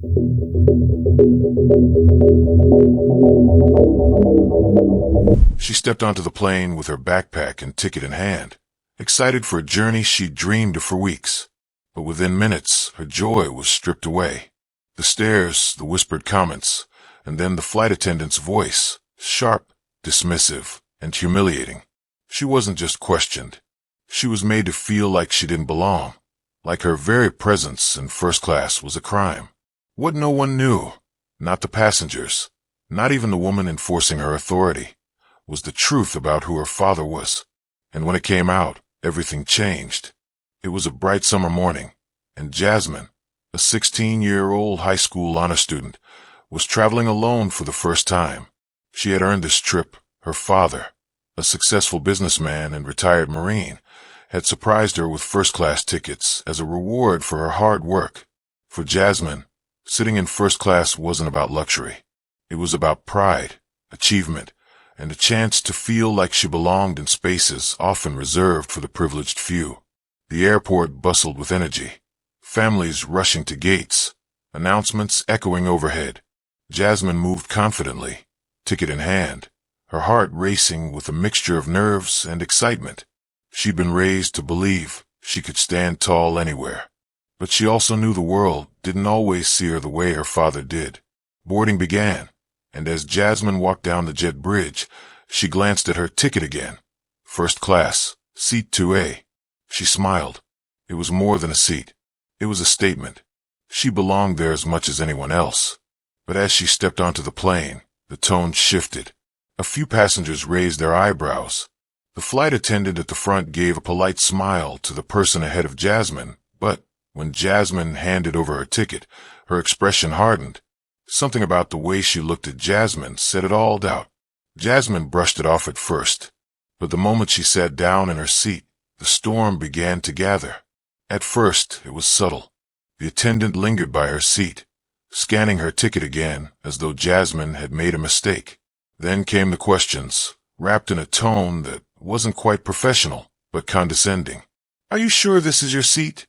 She stepped onto the plane with her backpack and ticket in hand, excited for a journey she'd dreamed of for weeks. But within minutes, her joy was stripped away. The stares, the whispered comments, and then the flight attendant's voice, sharp, dismissive, and humiliating. She wasn't just questioned. She was made to feel like she didn't belong, like her very presence in first class was a crime. What no one knew, not the passengers, not even the woman enforcing her authority, was the truth about who her father was. And when it came out, everything changed. It was a bright summer morning, and Jasmine, a 16-year-old high school honor student, was traveling alone for the first time. She had earned this trip. Her father, a successful businessman and retired Marine, had surprised her with first-class tickets as a reward for her hard work. For Jasmine, sitting in first class wasn't about luxury. It was about pride, achievement, and a chance to feel like she belonged in spaces often reserved for the privileged few. The airport bustled with energy, families rushing to gates, announcements echoing overhead. Jasmine moved confidently, ticket in hand, her heart racing with a mixture of nerves and excitement. She'd been raised to believe she could stand tall anywhere. But she also knew the world didn't always see her the way her father did. Boarding began, and as Jasmine walked down the jet bridge, she glanced at her ticket again. First class, seat 2A. She smiled. It was more than a seat. It was a statement. She belonged there as much as anyone else. But as she stepped onto the plane, the tone shifted. A few passengers raised their eyebrows. The flight attendant at the front gave a polite smile to the person ahead of Jasmine, but when Jasmine handed over her ticket, her expression hardened. Something about the way she looked at Jasmine set it all out. Jasmine brushed it off at first, but the moment she sat down in her seat, the storm began to gather. At first, it was subtle. The attendant lingered by her seat, scanning her ticket again as though Jasmine had made a mistake. Then came the questions, wrapped in a tone that wasn't quite professional, but condescending. "Are you sure this is your seat?"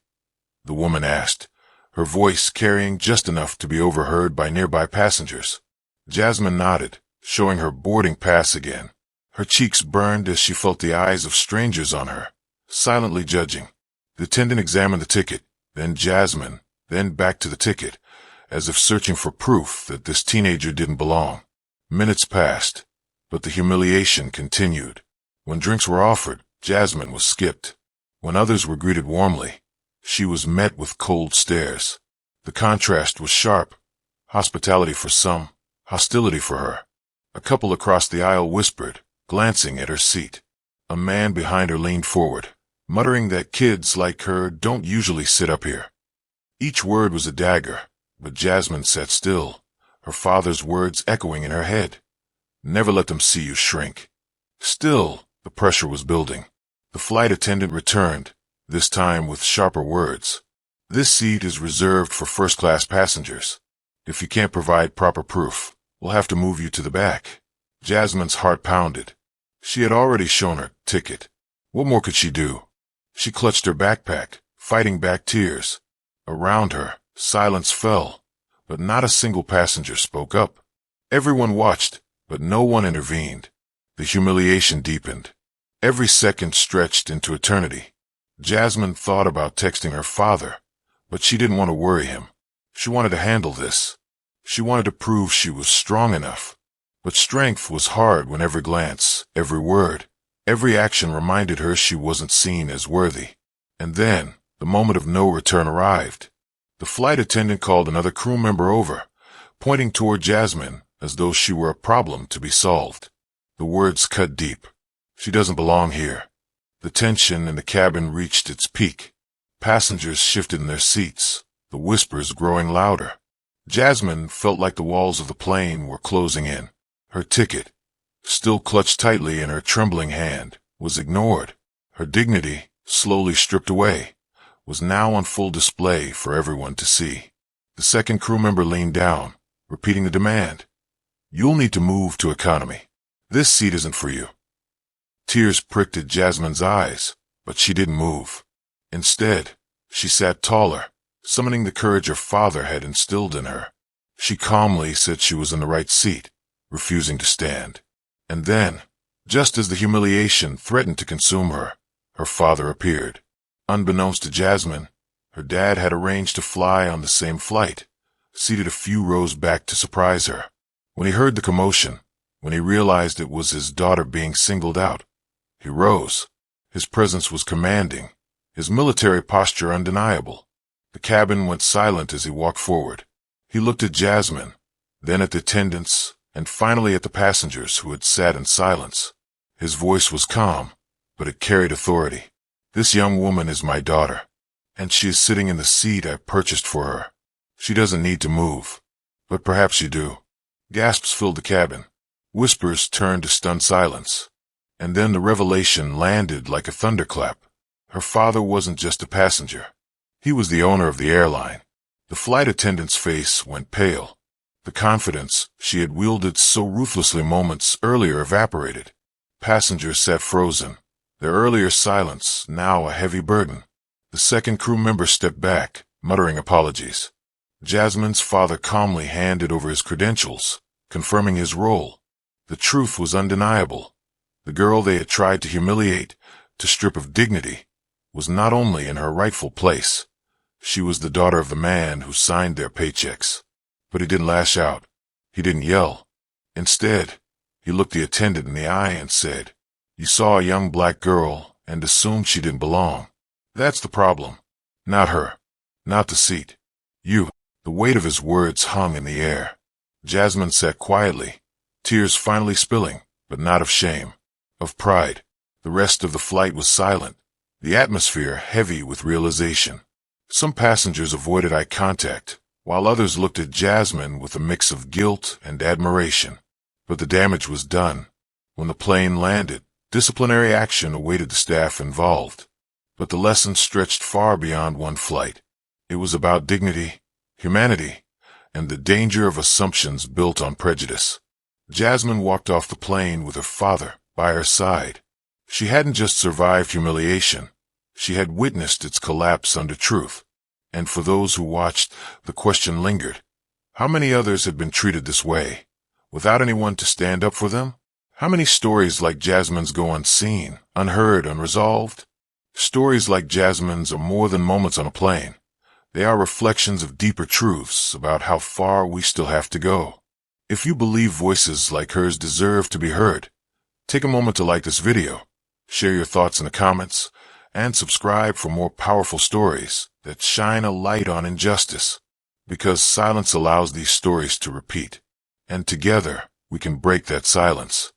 the woman asked, her voice carrying just enough to be overheard by nearby passengers. Jasmine nodded, showing her boarding pass again. Her cheeks burned as she felt the eyes of strangers on her, silently judging. The attendant examined the ticket, then Jasmine, then back to the ticket, as if searching for proof that this teenager didn't belong. Minutes passed, but the humiliation continued. When drinks were offered, Jasmine was skipped. When others were greeted warmly, she was met with cold stares. The contrast was sharp. Hospitality for some, hostility for her. A couple across the aisle whispered, glancing at her seat. A man behind her leaned forward, muttering that kids like her don't usually sit up here. Each word was a dagger, but Jasmine sat still, her father's words echoing in her head. Never let them see you shrink. Still, the pressure was building. The flight attendant returned, this time with sharper words. "This seat is reserved for first-class passengers. If you can't provide proper proof, we'll have to move you to the back." Jasmine's heart pounded. She had already shown her ticket. What more could she do? She clutched her backpack, fighting back tears. Around her, silence fell, but not a single passenger spoke up. Everyone watched, but no one intervened. The humiliation deepened. Every second stretched into eternity. Jasmine thought about texting her father, but she didn't want to worry him. She wanted to handle this. She wanted to prove she was strong enough. But strength was hard when every glance, every word, every action reminded her she wasn't seen as worthy. And then, the moment of no return arrived. The flight attendant called another crew member over, pointing toward Jasmine as though she were a problem to be solved. The words cut deep. She doesn't belong here. The tension in the cabin reached its peak. Passengers shifted in their seats, the whispers growing louder. Jasmine felt like the walls of the plane were closing in. Her ticket, still clutched tightly in her trembling hand, was ignored. Her dignity, slowly stripped away, was now on full display for everyone to see. The second crew member leaned down, repeating the demand. "You'll need to move to economy. This seat isn't for you." Tears pricked at Jasmine's eyes, but she didn't move. Instead, she sat taller, summoning the courage her father had instilled in her. She calmly said she was in the right seat, refusing to stand. And then, just as the humiliation threatened to consume her, her father appeared. Unbeknownst to Jasmine, her dad had arranged to fly on the same flight, seated a few rows back to surprise her. When he heard the commotion, when he realized it was his daughter being singled out, he rose. His presence was commanding, his military posture undeniable. The cabin went silent as he walked forward. He looked at Jasmine, then at the attendants, and finally at the passengers who had sat in silence. His voice was calm, but it carried authority. "This young woman is my daughter, and she is sitting in the seat I purchased for her. She doesn't need to move, but perhaps you do." Gasps filled the cabin. Whispers turned to stunned silence. And then the revelation landed like a thunderclap. Her father wasn't just a passenger. He was the owner of the airline. The flight attendant's face went pale. The confidence she had wielded so ruthlessly moments earlier evaporated. Passengers sat frozen, their earlier silence now a heavy burden. The second crew member stepped back, muttering apologies. Jasmine's father calmly handed over his credentials, confirming his role. The truth was undeniable. The girl they had tried to humiliate, to strip of dignity, was not only in her rightful place. She was the daughter of the man who signed their paychecks. But he didn't lash out. He didn't yell. Instead, he looked the attendant in the eye and said, "You saw a young black girl and assumed she didn't belong. That's the problem. Not her. Not the seat. You." The weight of his words hung in the air. Jasmine sat quietly, tears finally spilling, but not of shame, of pride. The rest of the flight was silent, the atmosphere heavy with realization. Some passengers avoided eye contact, while others looked at Jasmine with a mix of guilt and admiration. But the damage was done. When the plane landed, disciplinary action awaited the staff involved. But the lesson stretched far beyond one flight. It was about dignity, humanity, and the danger of assumptions built on prejudice. Jasmine walked off the plane with her father by her side. She hadn't just survived humiliation. She had witnessed its collapse under truth. And for those who watched, the question lingered. How many others had been treated this way, without anyone to stand up for them? How many stories like Jasmine's go unseen, unheard, unresolved? Stories like Jasmine's are more than moments on a plane. They are reflections of deeper truths about how far we still have to go. If you believe voices like hers deserve to be heard, take a moment to like this video, share your thoughts in the comments, and subscribe for more powerful stories that shine a light on injustice. Because silence allows these stories to repeat, and together we can break that silence.